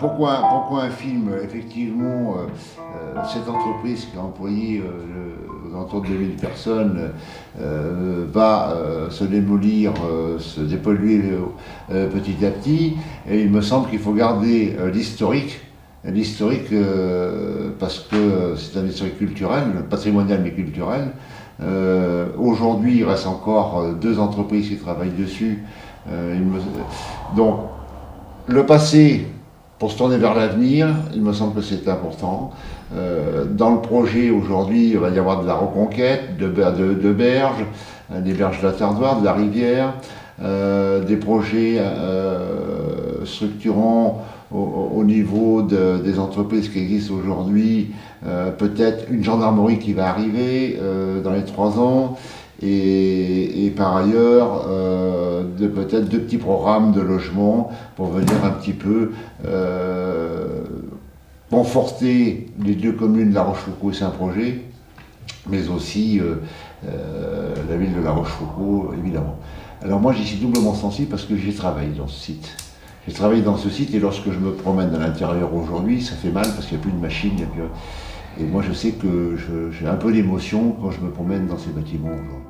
pourquoi un film? Effectivement, cette entreprise qui a employé aux alentours de 2000 personnes va se démolir, se dépolluer petit à petit. Et il me semble qu'il faut garder l'historique. L'historique, parce que c'est un historique culturel, patrimonial mais culturel. Aujourd'hui, il reste encore 2 entreprises qui travaillent dessus. Donc, le passé, pour se tourner vers l'avenir, il me semble que c'est important. Dans le projet, aujourd'hui, il va y avoir de la reconquête, de berges, des berges de la Tardoire, de la rivière, des projets structurants au niveau des entreprises qui existent aujourd'hui, peut-être une gendarmerie qui va arriver dans les 3 ans, et par ailleurs peut-être 2 petits programmes de logement pour venir un petit peu conforter les 2 communes de La Rochefoucauld et Saint-Projet, mais aussi la ville de La Rochefoucauld, évidemment. Alors moi j'y suis doublement sensible parce que j'ai travaillé dans ce site. J'ai travaillé dans ce site et lorsque je me promène à l'intérieur aujourd'hui, ça fait mal parce qu'il n'y a plus de machines. Et moi je sais que j'ai un peu d'émotion quand je me promène dans ces bâtiments aujourd'hui.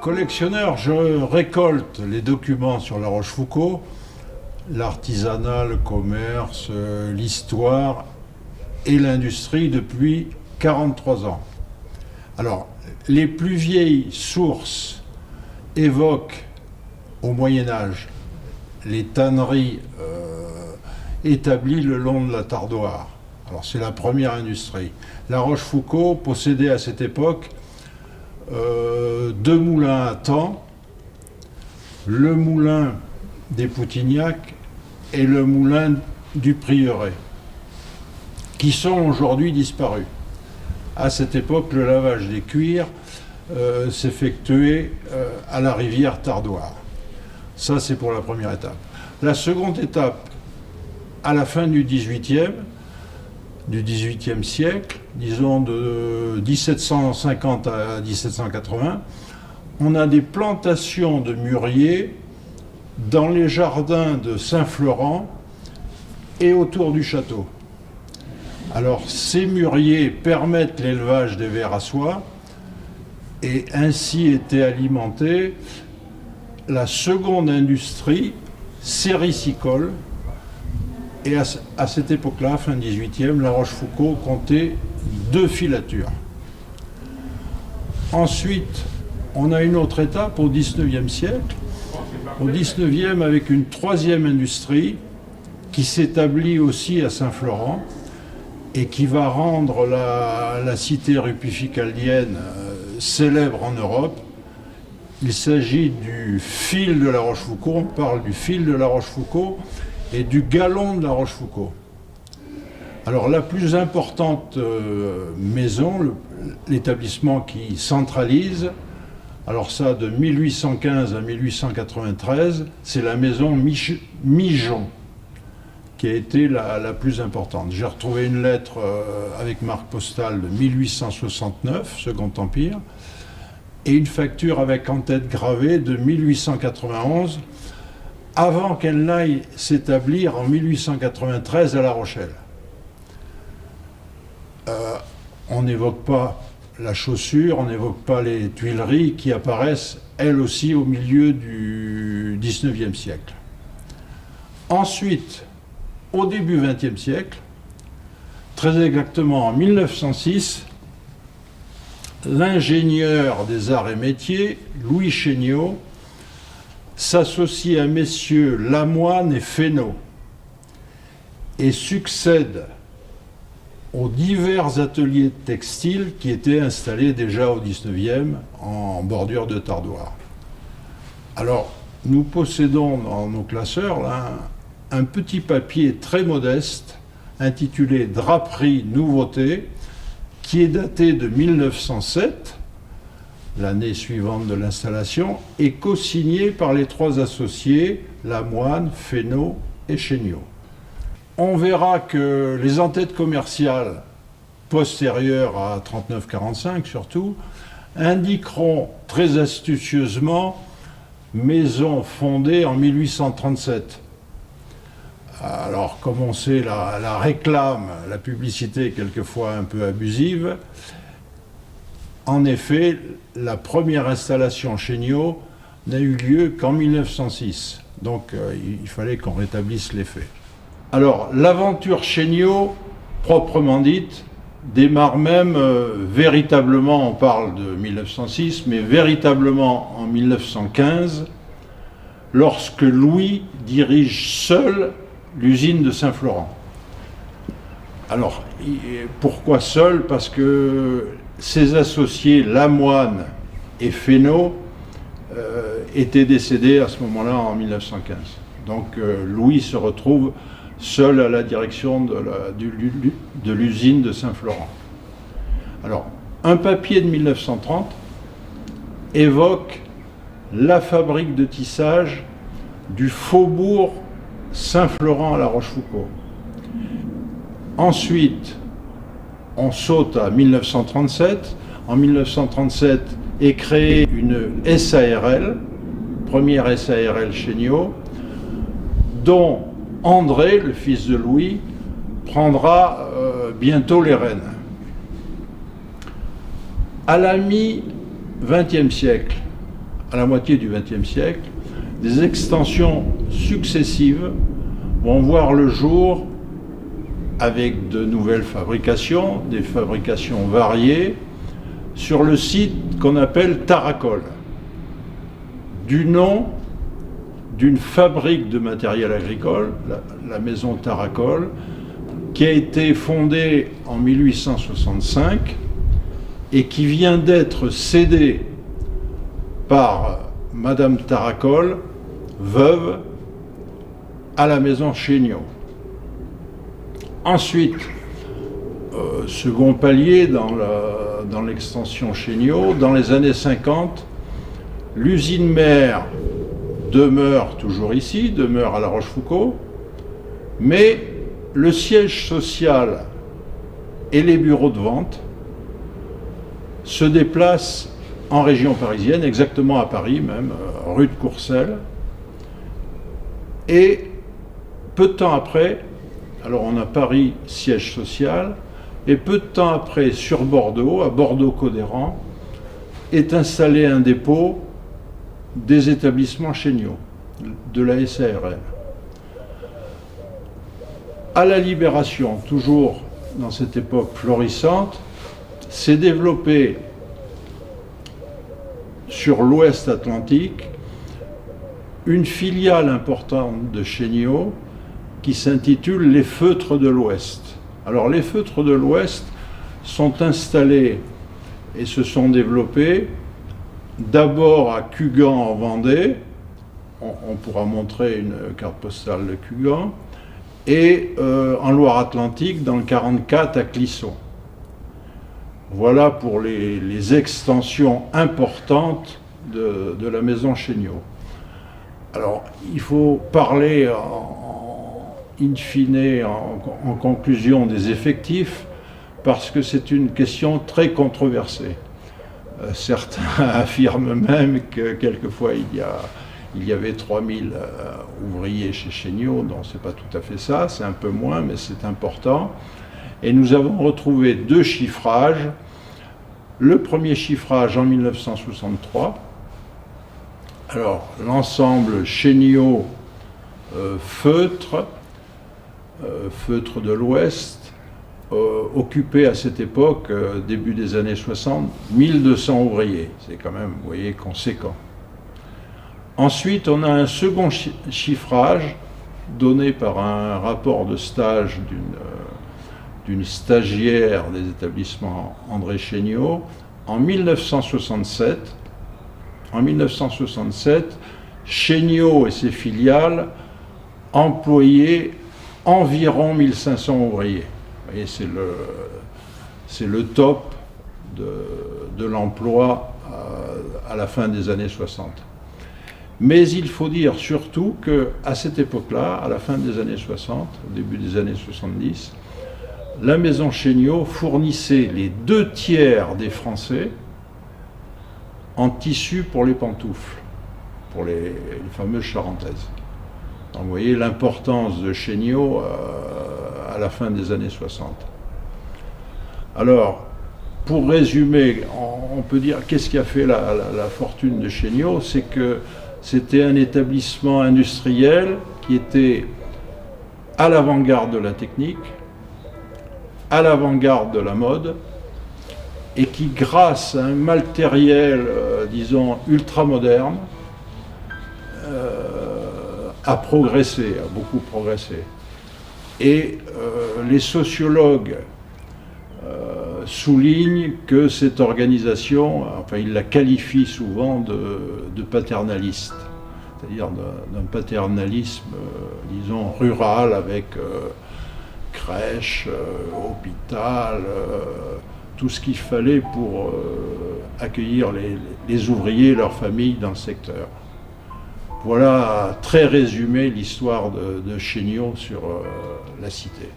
Collectionneur, je récolte les documents sur La Rochefoucauld, l'artisanat, le commerce, l'histoire et l'industrie depuis 43 ans. Alors, les plus vieilles sources évoquent au Moyen-Âge les tanneries établies le long de la Tardoire. Alors, c'est la première industrie. La Rochefoucauld possédait à cette époque 2 moulins à temps, le moulin des Poutignac et le moulin du Prieuré, qui sont aujourd'hui disparus. À cette époque, le lavage des cuirs s'effectuait à la rivière Tardoire. Ça, c'est pour la première étape. La seconde étape, à la fin du XVIIIe siècle, disons de 1750 à 1780, on a des plantations de mûriers dans les jardins de Saint-Florent et autour du château. Alors ces mûriers permettent l'élevage des vers à soie et ainsi était alimentée la seconde industrie séricicole. Et à cette époque-là, fin 18e, La Rochefoucauld comptait 2 filatures. Ensuite, on a une autre étape au 19e siècle. Au 19e, avec une 3e industrie qui s'établit aussi à Saint-Florent et qui va rendre la cité rupificaldienne célèbre en Europe. Il s'agit du fil de La Rochefoucauld. On parle du fil de La Rochefoucauld et du galon de La Rochefoucauld. Alors la plus importante maison, l'établissement qui centralise, alors ça de 1815 à 1893, c'est la maison Migeon, qui a été la plus importante. J'ai retrouvé une lettre avec marque postale de 1869, Second Empire, et une facture avec en tête gravée de 1891, avant qu'elle n'aille s'établir en 1893 à La Rochelle. On n'évoque pas la chaussure, on n'évoque pas les Tuileries qui apparaissent elles aussi au milieu du XIXe siècle. Ensuite, au début XXe siècle, très exactement en 1906, l'ingénieur des arts et métiers, Louis Chéniaud, s'associe à messieurs Lamoine et Fesneau et succède aux divers ateliers textiles qui étaient installés déjà au 19e en bordure de Tardoire. Alors, nous possédons dans nos classeurs là, un petit papier très modeste intitulé Draperie Nouveauté, qui est daté de 1907, l'année suivante de l'installation, et co-signé par les trois associés, Lamoine, Fesneau et Chéniaud. On verra que les en-têtes commerciales postérieures à 39-45 surtout, indiqueront très astucieusement maison fondée en 1837. Alors, comme on sait, la réclame, la publicité est quelquefois un peu abusive. En effet, la première installation Chéniaud n'a eu lieu qu'en 1906. Donc, il fallait qu'on rétablisse les faits. Alors, l'aventure Chéniaud, proprement dite, démarre même véritablement, on parle de 1906, mais véritablement en 1915, lorsque Louis dirige seul l'usine de Saint-Florent. Alors, pourquoi seul? Parce que ses associés Lamoine et Fesneau étaient décédés à ce moment-là en 1915. Donc Louis se retrouve seul à la direction de l'usine de Saint-Florent. Alors, un papier de 1930 évoque la fabrique de tissage du faubourg Saint-Florent à La Rochefoucauld. Ensuite, on saute à 1937. En 1937 est créée une SARL, première SARL Chéniaud, dont André, le fils de Louis, prendra bientôt les rênes. À la mi-20e siècle, à la moitié du XXe siècle, des extensions successives vont voir le jour avec de nouvelles fabrications, des fabrications variées, sur le site qu'on appelle Taracol, du nom d'une fabrique de matériel agricole, la maison Taracol, qui a été fondée en 1865 et qui vient d'être cédée par Madame Taracol, veuve, à la maison Chéniaud. Ensuite, second palier dans l'extension Chéniaud, dans les années 50, l'usine mère demeure toujours ici, demeure à La Rochefoucauld, mais le siège social et les bureaux de vente se déplacent en région parisienne, exactement à Paris même, rue de Courcelles. Et peu de temps après, alors on a Paris, siège social, et peu de temps après, sur Bordeaux, à Bordeaux-Codéran, est installé un dépôt des établissements Chéniaud, de la SARL. À la Libération, toujours dans cette époque florissante, s'est développé sur l'ouest atlantique une filiale importante de Chéniaud qui s'intitule les Feutres de l'Ouest. Alors les Feutres de l'Ouest sont installés et se sont développés d'abord à Cugand en Vendée, on pourra montrer une carte postale de Cugand, et en Loire-Atlantique dans le 44 à Clisson. Voilà pour les extensions importantes de la maison Chéniaud. Alors, il faut parler in fine, en conclusion des effectifs, parce que c'est une question très controversée. Certains affirment même que quelquefois il y avait 3000 ouvriers chez Chéniaud, donc c'est pas tout à fait ça, c'est un peu moins, mais c'est important. Et nous avons retrouvé deux chiffrages. Le premier chiffrage en 1963. Alors, l'ensemble Chéniaud feutre de l'Ouest, occupé à cette époque, début des années 60, 1200 ouvriers. C'est quand même, vous voyez, conséquent. Ensuite, on a un second chiffrage donné par un rapport de stage d'une stagiaire des établissements André Chéniaud en 1967. En 1967, Chéniaud et ses filiales employaient environ 1500 ouvriers. Vous voyez, c'est le top de l'emploi à la fin des années 60. Mais il faut dire surtout qu'à cette époque-là, à la fin des années 60, au début des années 70, la maison Chéniaud fournissait les 2/3 des Français en tissu pour les pantoufles, pour les fameuses charentaises. Donc vous voyez l'importance de Chéniaud à la fin des années 60. Alors, pour résumer, on peut dire qu'est-ce qui a fait la fortune de Chéniaud, c'est que c'était un établissement industriel qui était à l'avant-garde de la technique, à l'avant-garde de la mode, et qui, grâce à un matériel, disons, ultra-moderne, a progressé, a beaucoup progressé. Et les sociologues soulignent que cette organisation, enfin ils la qualifient souvent de paternaliste, c'est-à-dire d'un paternalisme, disons, rural avec crèche, hôpital, tout ce qu'il fallait pour accueillir les ouvriers et leurs familles dans le secteur. Voilà, très résumé, l'histoire de Chéniaud sur la cité.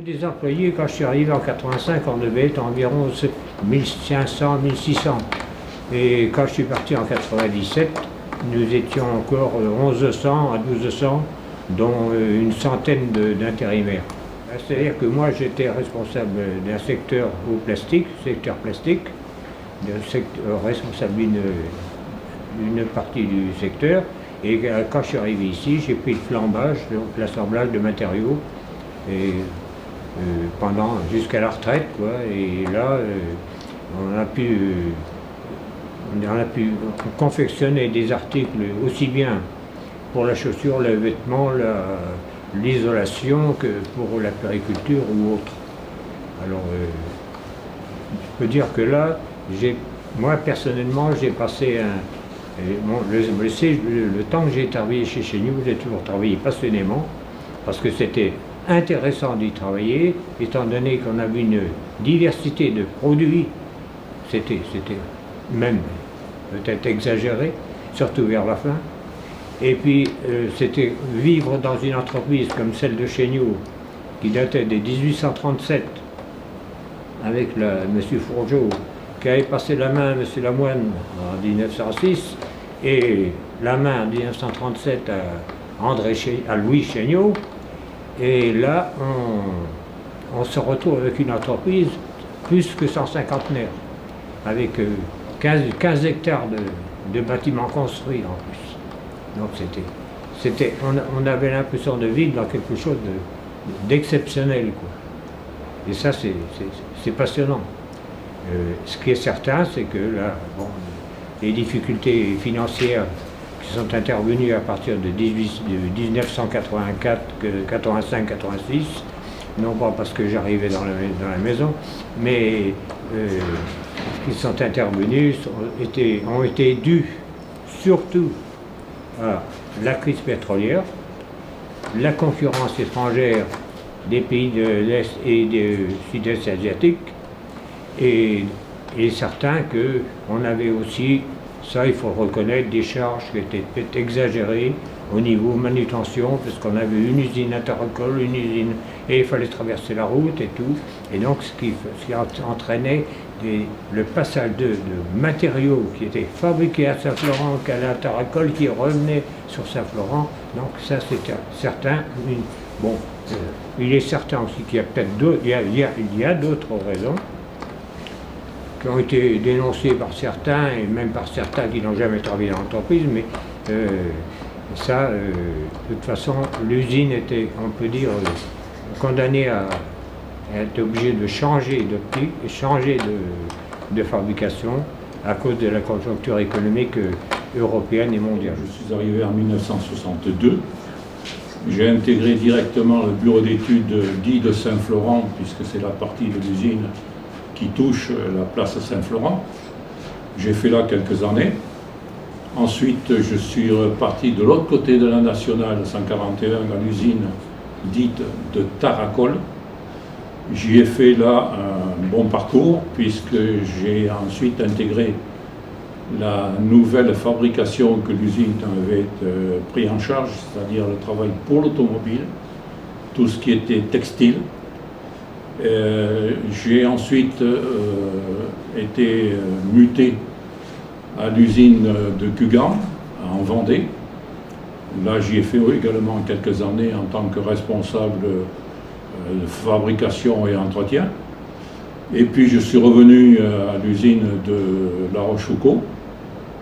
Des employés, quand je suis arrivé en 85, on devait être environ 1500, 1600. Et quand je suis parti en 97, nous étions encore 1100 à 1200, dont une centaine d'intérimaires. C'est-à-dire que moi, j'étais responsable d'un secteur au plastique, secteur plastique, responsable d'une partie du secteur. Et quand je suis arrivé ici, j'ai pris le flambage, donc l'assemblage de matériaux. Et pendant jusqu'à la retraite, quoi. Et là, on a pu confectionner des articles aussi bien pour la chaussure, le vêtement, l'isolation que pour la périculture ou autre. Alors, je peux dire que là, moi personnellement, j'ai passé le temps que j'ai travaillé chez Chéniaud, j'ai toujours travaillé passionnément, parce que c'était intéressant d'y travailler, étant donné qu'on avait une diversité de produits. C'était même peut-être exagéré, surtout vers la fin. Et puis c'était vivre dans une entreprise comme celle de Chéniaud, qui datait de 1837, avec M. Fourgeau, qui avait passé la main à M. Lamoine en 1906, et la main en 1937 à Louis Chéniaud. Et là, on se retrouve avec une entreprise plus que 150 avec 15 hectares de bâtiments construits en plus. Donc on avait l'impression de vivre dans quelque chose d'exceptionnel, quoi. Et ça, c'est passionnant. Ce qui est certain, c'est que là, bon, les difficultés financières qui sont intervenues à partir de 1984, 85-86, non pas parce que j'arrivais dans la maison, mais qui sont intervenues ont été dues surtout à la crise pétrolière, la concurrence étrangère des pays de l'Est et du Sud-Est asiatique, et certain qu'on avait aussi, ça il faut le reconnaître, des charges qui étaient peut-être exagérées au niveau manutention, parce qu'on avait une usine à Tarracole, et il fallait traverser la route et tout, et donc ce qui entraînait le passage de matériaux qui étaient fabriqués à Saint-Florent, qu'à la Tarracole, qui revenaient sur Saint-Florent. Donc ça c'était certain. Il est certain aussi qu'il y a peut-être d'autres, il y a d'autres raisons qui ont été dénoncées par certains, et même par certains qui n'ont jamais travaillé dans l'entreprise, mais de toute façon, l'usine était, on peut dire, condamnée à être obligée de changer d'optique et changer de fabrication à cause de la conjoncture économique européenne et mondiale. Je suis arrivé en 1962. J'ai intégré directement le bureau d'études dit de Saint-Florent, puisque c'est la partie de l'usine qui touche la place Saint-Florent. J'ai fait là quelques années. Ensuite, je suis reparti de l'autre côté de la Nationale 141 à l'usine dite de Tarracole. J'y ai fait là un bon parcours, puisque j'ai ensuite intégré la nouvelle fabrication que l'usine avait pris en charge, c'est-à-dire le travail pour l'automobile, tout ce qui était textile. J'ai ensuite été muté à l'usine de Cugan, en Vendée. Là, j'y ai fait également quelques années en tant que responsable de fabrication et entretien. Et puis, je suis revenu à l'usine de La Rochefoucauld,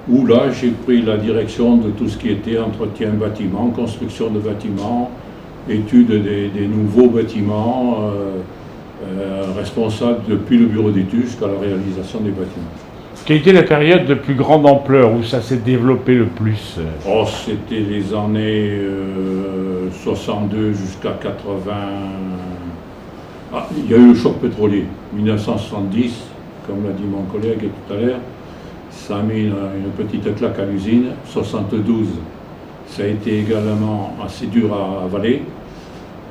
où là, j'ai pris la direction de tout ce qui était entretien bâtiment, construction de bâtiments, étude des nouveaux bâtiments, responsable depuis le bureau d'études jusqu'à la réalisation des bâtiments. Quelle était la période de plus grande ampleur où ça s'est développé le plus? Oh, c'était les années 62 jusqu'à 80. Ah, il y a eu le choc pétrolier, 1970, comme l'a dit mon collègue tout à l'heure. Ça a mis une petite claque à l'usine. 72, ça a été également assez dur à avaler,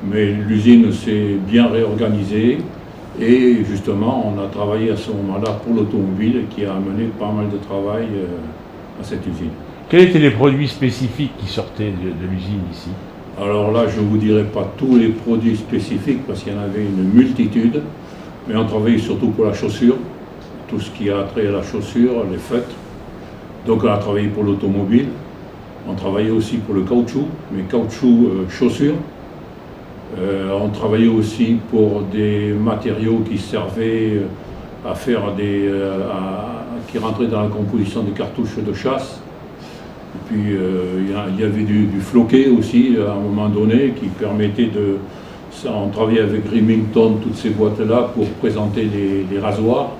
mais l'usine s'est bien réorganisée. Et justement, on a travaillé à ce moment-là pour l'automobile qui a amené pas mal de travail à cette usine. Quels étaient les produits spécifiques qui sortaient de l'usine ici? Alors là, je ne vous dirai pas tous les produits spécifiques parce qu'il y en avait une multitude, mais on travaillait surtout pour la chaussure, tout ce qui a trait à la chaussure, les feutres. Donc on a travaillé pour l'automobile, on travaillait aussi pour le caoutchouc, mais caoutchouc chaussures. On travaillait aussi pour des matériaux qui servaient à faire qui rentraient dans la composition des cartouches de chasse. Et puis il y avait du floqué aussi à un moment donné qui permettait de. On travaillait avec Remington, toutes ces boîtes-là pour présenter les rasoirs.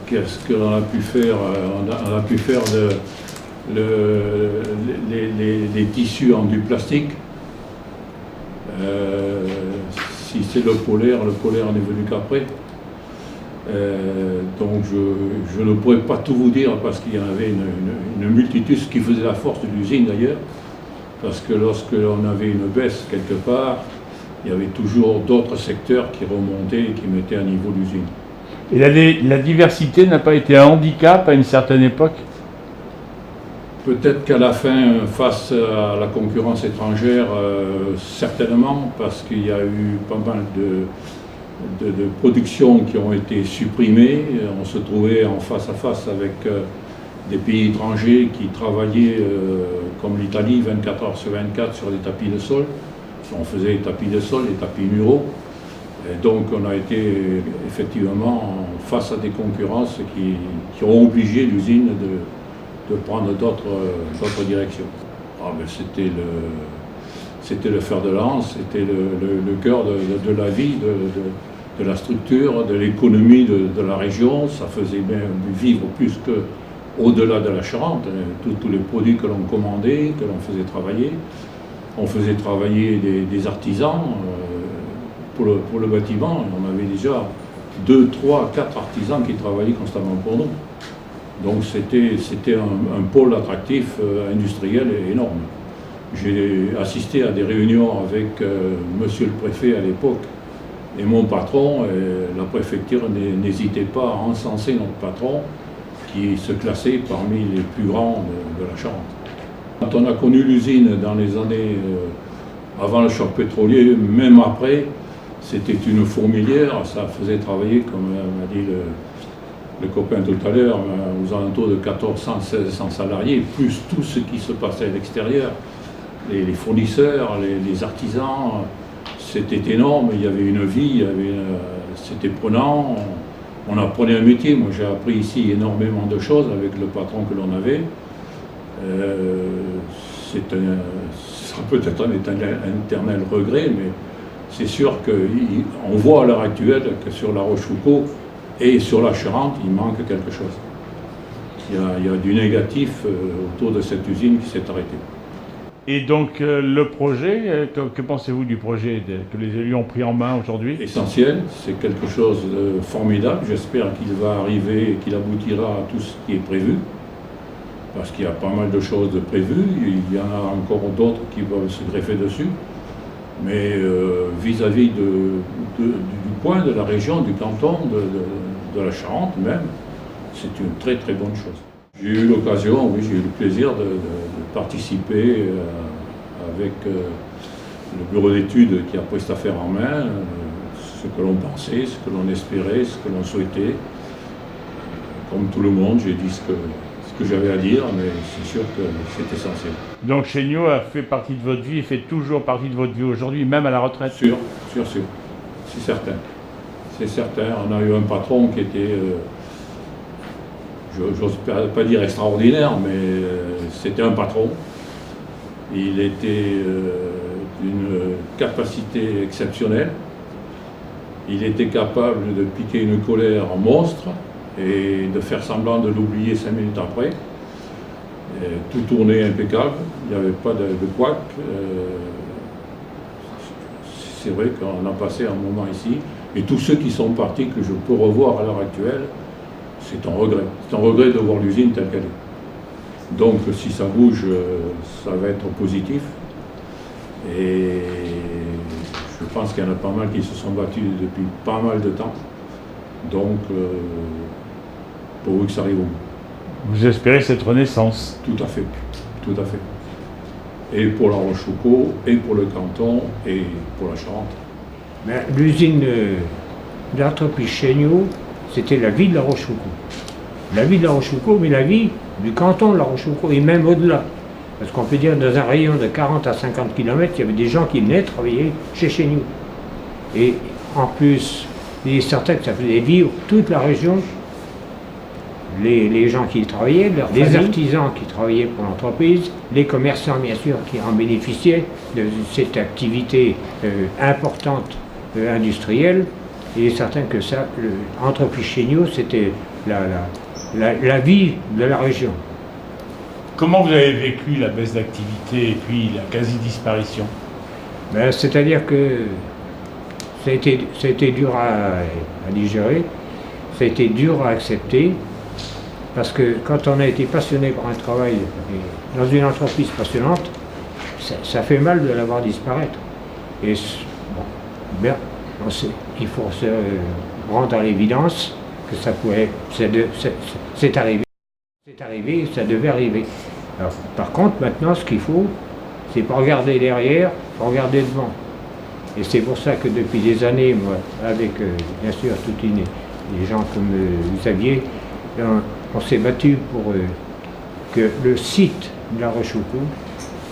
Qu'est-ce que l'on a pu faire? On a pu faire les tissus en du plastique. Si c'est le polaire n'est venu qu'après. Donc je ne pourrais pas tout vous dire parce qu'il y en avait une multitude, ce qui faisait la force de l'usine d'ailleurs, parce que lorsque l'on avait une baisse quelque part, il y avait toujours d'autres secteurs qui remontaient et qui mettaient à niveau l'usine. Et la diversité n'a pas été un handicap à une certaine époque? Peut-être qu'à la fin, face à la concurrence étrangère, certainement, parce qu'il y a eu pas mal de productions qui ont été supprimées. On se trouvait en face à face avec des pays étrangers qui travaillaient, comme l'Italie, 24 heures sur 24 sur des tapis de sol. On faisait des tapis de sol, des tapis muraux. Et donc on a été effectivement face à des concurrences qui ont obligé l'usine de prendre d'autres directions. Ah, ben, c'était le fer de lance, c'était le cœur de la vie, de la structure, de l'économie de la région. Ça faisait bien vivre plus qu'au-delà de la Charente. Tous les produits que l'on commandait, que l'on faisait travailler. On faisait travailler des artisans pour le bâtiment. On avait déjà 2, 3, 4 artisans qui travaillaient constamment pour nous. Donc c'était un pôle attractif industriel énorme. J'ai assisté à des réunions avec monsieur le préfet à l'époque et mon patron. Et la préfecture n'hésitait pas à encenser notre patron qui se classait parmi les plus grands de la Charente. Quand on a connu l'usine dans les années avant le choc pétrolier, même après, c'était une fourmilière. Ça faisait travailler, comme m'a dit le copain tout à l'heure, aux alentours de 1400, 1600 salariés, plus tout ce qui se passait à l'extérieur. Les fournisseurs, les artisans, c'était énorme, il y avait une vie, c'était prenant, on apprenait un métier. Moi j'ai appris ici énormément de choses avec le patron que l'on avait. Ce sera peut-être un éternel regret, mais c'est sûr qu'on voit à l'heure actuelle que sur La Rochefoucauld et sur la Charente, il manque quelque chose. Il y a du négatif autour de cette usine qui s'est arrêtée. Et donc le projet, que pensez-vous du projet que les élus ont pris en main aujourd'hui? Essentiel, c'est quelque chose de formidable. J'espère qu'il va arriver et qu'il aboutira à tout ce qui est prévu. Parce qu'il y a pas mal de choses de prévues. Il y en a encore d'autres qui vont se greffer dessus. Mais vis-à-vis du coin, de la région, du canton, de la Charente même, c'est une très très bonne chose. J'ai eu l'occasion, oui, j'ai eu le plaisir de participer avec le bureau d'études qui a pris cette affaire en main, ce que l'on pensait, ce que l'on espérait, ce que l'on souhaitait. Comme tout le monde, j'ai dit ce que j'avais à dire, mais c'est sûr que c'est essentiel. Donc Chéniaux a fait partie de votre vie et fait toujours partie de votre vie aujourd'hui, même à la retraite? Sûr, c'est certain. C'est certain. On a eu un patron qui était, j'ose pas dire extraordinaire, mais c'était un patron. Il était d'une capacité exceptionnelle. Il était capable de piquer une colère monstre et de faire semblant de l'oublier 5 minutes après. Et tout tournait impeccable, il n'y avait pas de couac. C'est vrai qu'on a passé un moment ici, et tous ceux qui sont partis, que je peux revoir à l'heure actuelle, c'est un regret. C'est un regret de voir l'usine telle qu'elle est. Donc si ça bouge, ça va être positif. Et je pense qu'il y en a pas mal qui se sont battus depuis pas mal de temps. Donc, pour eux que ça arrive au bout. Vous espérez cette renaissance? Tout à fait, tout à fait. Et pour La Rochefoucauld, et pour le canton, et pour la Charente. L'usine d'entreprise Chéniaux, c'était la vie de La Rochefoucauld. La vie de La Rochefoucauld, mais la vie du canton de La Rochefoucauld, et même au-delà. Parce qu'on peut dire, dans un rayon de 40 à 50 km, il y avait des gens qui venaient travailler chez Chéniaux. Et en plus, il est certain que ça faisait vivre toute la région, les gens qui y travaillaient, les artisans qui travaillaient pour l'entreprise, les commerçants bien sûr qui en bénéficiaient de cette activité importante industrielle. Il est certain que ça, l'entreprise Chéniaux, c'était la vie de la région. Comment vous avez vécu la baisse d'activité et puis la quasi-disparition? C'est-à-dire que ça a été dur à digérer, ça a été dur à accepter, parce que quand on a été passionné par un travail dans une entreprise passionnante, ça fait mal de la voir disparaître. Et bon, il faut se rendre à l'évidence que c'est arrivé. C'est arrivé, ça devait arriver. Alors, par contre, maintenant, ce qu'il faut, c'est pas regarder derrière, il faut regarder devant. Et c'est pour ça que depuis des années, moi, avec bien sûr des gens comme Xavier, on s'est battu pour que le site de La Rochefoucauld,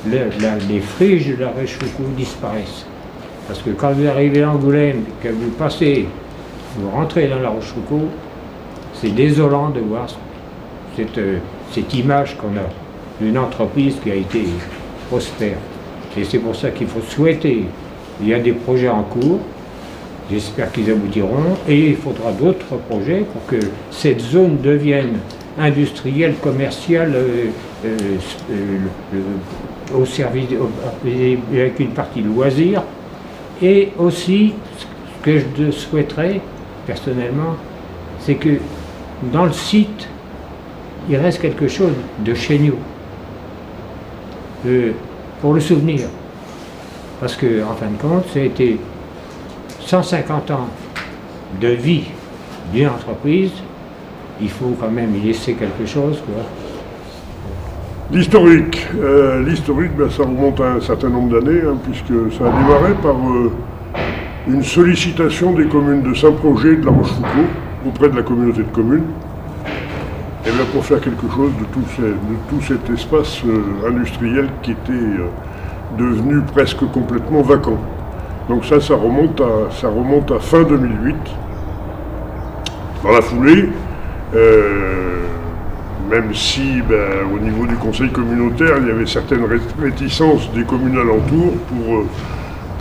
les friches de La Rochefoucauld disparaissent. Parce que quand vous arrivez à Angoulême, que vous passez, vous rentrez dans La Rochefoucauld, c'est désolant de voir cette image qu'on a d'une entreprise qui a été prospère. Et c'est pour ça qu'il faut souhaiter. Il y a des projets en cours, j'espère qu'ils aboutiront, et il faudra d'autres projets pour que cette zone devienne industrielle, commerciale, au service, avec une partie loisir. Et aussi, ce que je souhaiterais, personnellement, c'est que dans le site, il reste quelque chose de chez nous, pour le souvenir. Parce que, en fin de compte, ça a été 150 ans de vie d'une entreprise. Il faut quand même y laisser quelque chose, quoi. L'historique, ça remonte à un certain nombre d'années, puisque ça a démarré par une sollicitation des communes de Saint-Projet et de La Rochefoucauld auprès de la communauté de communes, et bien pour faire quelque chose de tout cet espace industriel qui était devenu presque complètement vacant. Donc ça remonte à fin 2008. Dans la foulée, même si au niveau du conseil communautaire, il y avait certaines réticences des communes alentours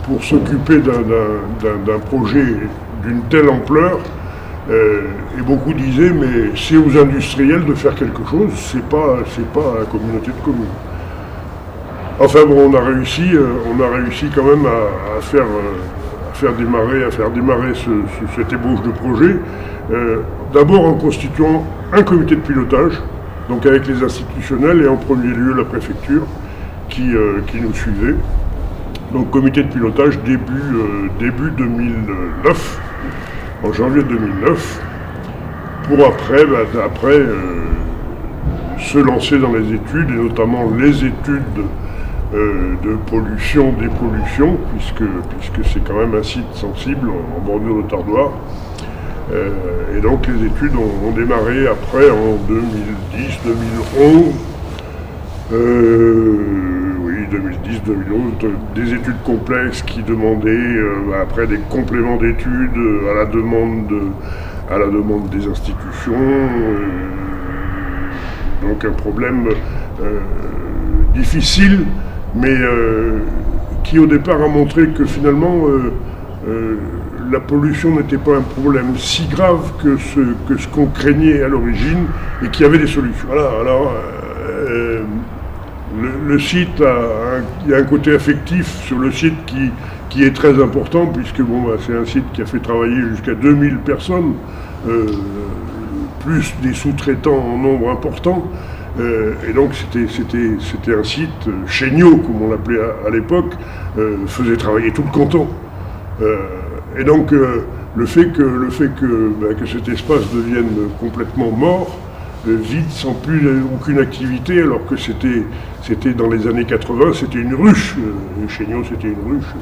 pour s'occuper d'un projet d'une telle ampleur, et beaucoup disaient mais c'est aux industriels de faire quelque chose, c'est pas à la communauté de communes. Enfin bon, on a réussi quand même à faire démarrer cette ébauche de projet, d'abord en constituant un comité de pilotage, donc avec les institutionnels et en premier lieu la préfecture qui nous suivait. Donc comité de pilotage début 2009, en janvier 2009, pour après se lancer dans les études, et notamment les études de pollution, dépollution, puisque c'est quand même un site sensible en bordure de Tardoire. Et donc les études ont démarré après en 2010, 2011. 2010-2011, des études complexes qui demandaient après des compléments d'études à la demande des institutions. Donc un problème difficile, mais qui au départ a montré que finalement la pollution n'était pas un problème si grave que ce qu'on craignait à l'origine, et qu'il y avait des solutions. Voilà, alors le site il y a un côté affectif sur le site qui est très important, puisque c'est un site qui a fait travailler jusqu'à 2000 personnes, plus des sous-traitants en nombre important. Et donc c'était un site chéniau, comme on l'appelait à l'époque, faisait travailler tout le canton. Et donc le fait que cet espace devienne complètement mort, vide, sans plus aucune activité, alors que c'était dans les années 80, c'était une ruche. Chéniau, c'était une ruche.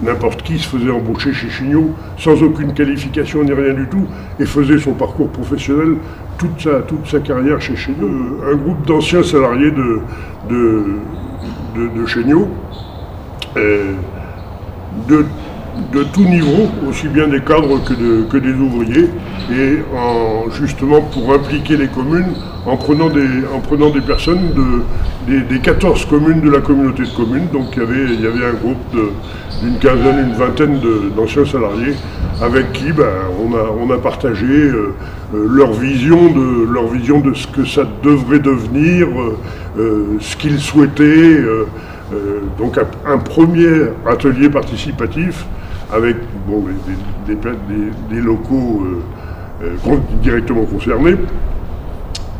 N'importe qui se faisait embaucher chez Chéniau, sans aucune qualification ni rien du tout, et faisait son parcours professionnel, toute sa carrière chez Chéniau. Un groupe d'anciens salariés de Chéniau, de tout niveau, aussi bien des cadres que des ouvriers, et justement pour impliquer les communes en prenant des personnes des 14 communes de la communauté de communes. Donc il y avait un groupe d'une quinzaine, une vingtaine d'anciens salariés avec qui on a partagé leur vision de ce que ça devrait devenir, ce qu'ils souhaitaient. Donc un premier atelier participatif avec des locaux directement concernés,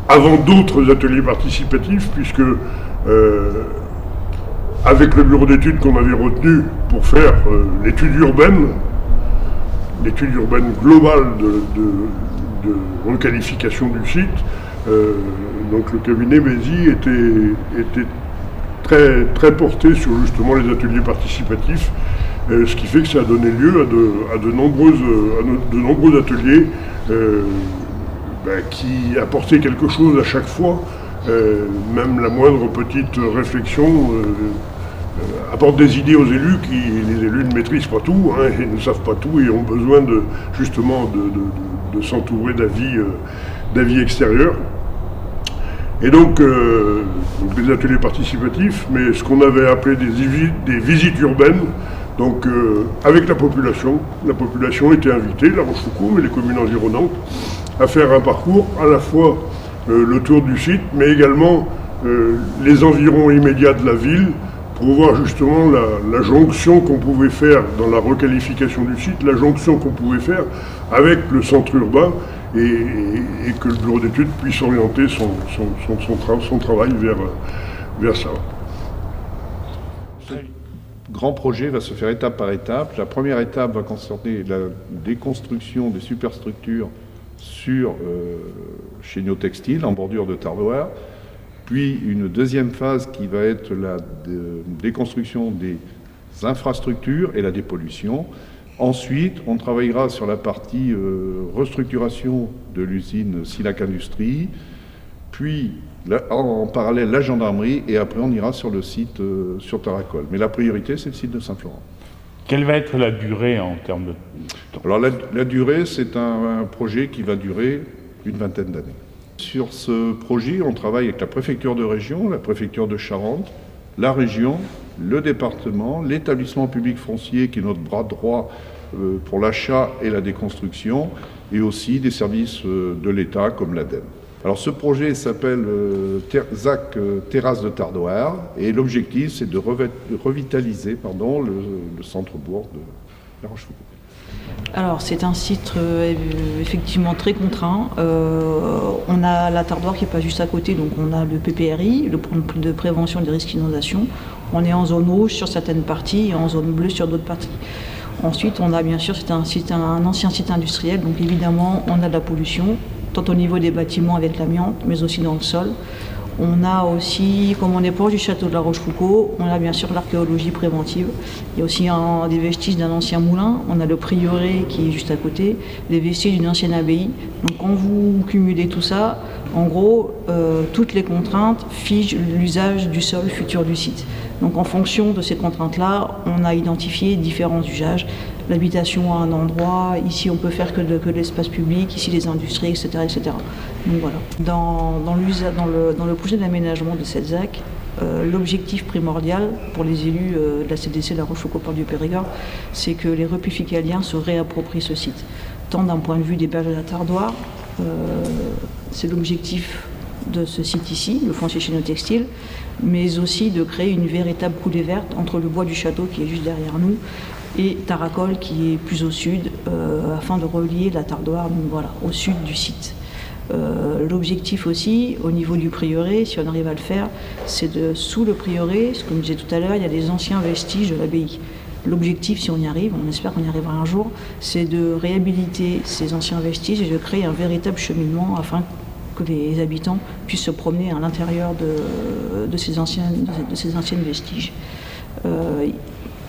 avant d'autres ateliers participatifs, puisque avec le bureau d'études qu'on avait retenu pour faire l'étude urbaine globale de requalification du site, donc le cabinet Bézi était très, très porté sur justement les ateliers participatifs, ce qui fait que ça a donné lieu à de nombreux ateliers qui apportaient quelque chose à chaque fois, même la moindre petite réflexion apporte des idées aux élus les élus ne maîtrisent pas tout, et ne savent pas tout, et ont besoin de s'entourer d'avis extérieurs. Et donc des ateliers participatifs, mais ce qu'on avait appelé des visites urbaines, donc avec la population. La population était invitée, La Rochefoucauld, mais les communes environnantes, à faire un parcours à la fois le tour du site, mais également les environs immédiats de la ville, pour voir justement la jonction qu'on pouvait faire dans la requalification du site, la jonction qu'on pouvait faire avec le centre urbain, et que le bureau d'études puisse orienter son travail vers ça. Ce grand projet va se faire étape par étape. La première étape va concerner la déconstruction des superstructures sur Chéniaux Textile, en bordure de Tardoire. Puis une deuxième phase qui va être la déconstruction des infrastructures et la dépollution. Ensuite, on travaillera sur la partie restructuration de l'usine Silac Industrie, puis en parallèle la gendarmerie, et après on ira sur le site sur Taracol. Mais la priorité, c'est le site de Saint-Florent. Quelle va être la durée en termes de temps? Alors la durée, c'est un projet qui va durer une vingtaine d'années. Sur ce projet, on travaille avec la préfecture de région, la préfecture de Charente, la région, le département, l'établissement public foncier qui est notre bras droit pour l'achat et la déconstruction, et aussi des services de l'État comme l'ADEME. Alors ce projet s'appelle ZAC Terrasse de Tardoire, et l'objectif c'est de revitaliser le centre-bourg de La Rochefoucauld. Alors c'est un site effectivement très contraint. On a la Tardoire qui est pas juste à côté, donc on a le PPRI, le plan de prévention des risques d'inondation. On est en zone rouge sur certaines parties et en zone bleue sur d'autres parties. Ensuite, on a bien sûr, c'est un ancien site industriel, donc évidemment on a de la pollution, tant au niveau des bâtiments avec l'amiante, mais aussi dans le sol. On a aussi, comme on est proche du château de La Rochefoucauld, on a bien sûr l'archéologie préventive. Il y a aussi des vestiges d'un ancien moulin. On a le prieuré qui est juste à côté, les vestiges d'une ancienne abbaye. Donc quand vous cumulez tout ça, en gros, toutes les contraintes figent l'usage du sol futur du site. Donc en fonction de ces contraintes-là, on a identifié différents usages. L'habitation à un endroit, ici on peut faire que de l'espace public, ici les industries, etc. etc. Donc voilà. Dans le projet d'aménagement de cette ZAC, l'objectif primordial pour les élus de la CDC de La Rochefoucauld du Périgord, c'est que les repuficaliens se réapproprient ce site. Tant d'un point de vue des berges de la Tardoire, c'est l'objectif de ce site ici, le foncier Chéniaux Textile, mais aussi de créer une véritable coulée verte entre le bois du château qui est juste derrière nous et Taracol qui est plus au sud, afin de relier la Tardoire, donc voilà, au sud du site. L'objectif aussi, au niveau du prieuré, si on arrive à le faire, c'est sous le prieuré, comme je disais tout à l'heure, il y a des anciens vestiges de l'abbaye. L'objectif, si on y arrive, on espère qu'on y arrivera un jour, c'est de réhabiliter ces anciens vestiges et de créer un véritable cheminement afin que les habitants puissent se promener à l'intérieur de ces anciennes vestiges.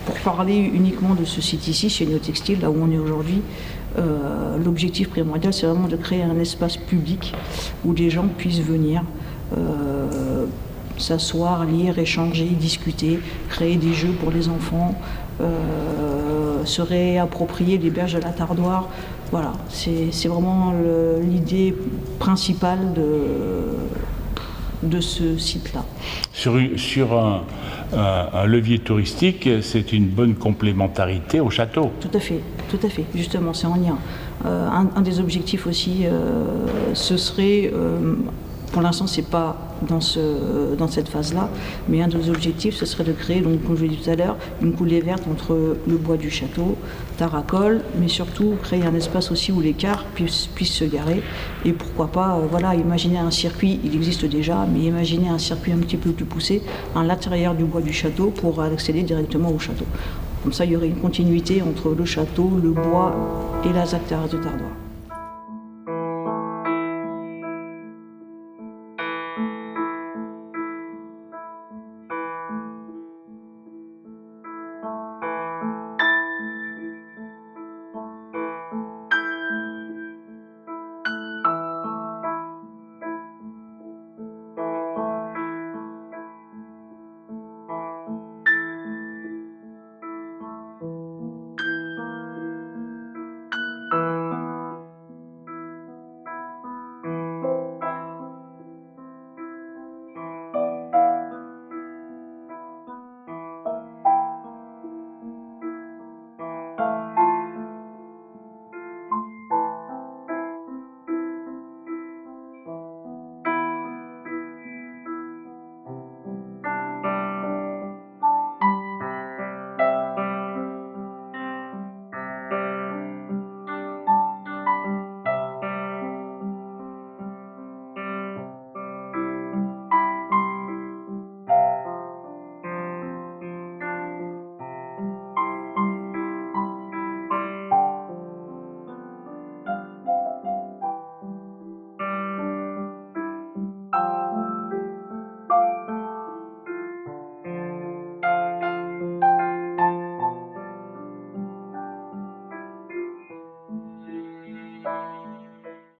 Pour parler uniquement de ce site ici, Chéniaux Textile, là où on est aujourd'hui, l'objectif primordial, c'est vraiment de créer un espace public où les gens puissent venir s'asseoir, lire, échanger, discuter, créer des jeux pour les enfants, se réapproprier les berges de la Tardoire. Voilà, c'est vraiment l'idée principale de ce site-là. Sur un levier touristique, c'est une bonne complémentarité au château. Tout à fait, justement, c'est en lien. Un des objectifs aussi, ce serait, pour l'instant c'est pas dans cette phase-là, mais un des objectifs, ce serait de créer, donc, comme je l'ai dit tout à l'heure, une coulée verte entre le bois du château, Taracol, mais surtout créer un espace aussi où les cars puissent se garer. Et pourquoi pas, imaginer un circuit, il existe déjà, mais imaginer un circuit un petit peu plus poussé à l'intérieur du bois du château pour accéder directement au château. Comme ça, il y aurait une continuité entre le château, le bois et la ZAC Terrasse de Tardoire.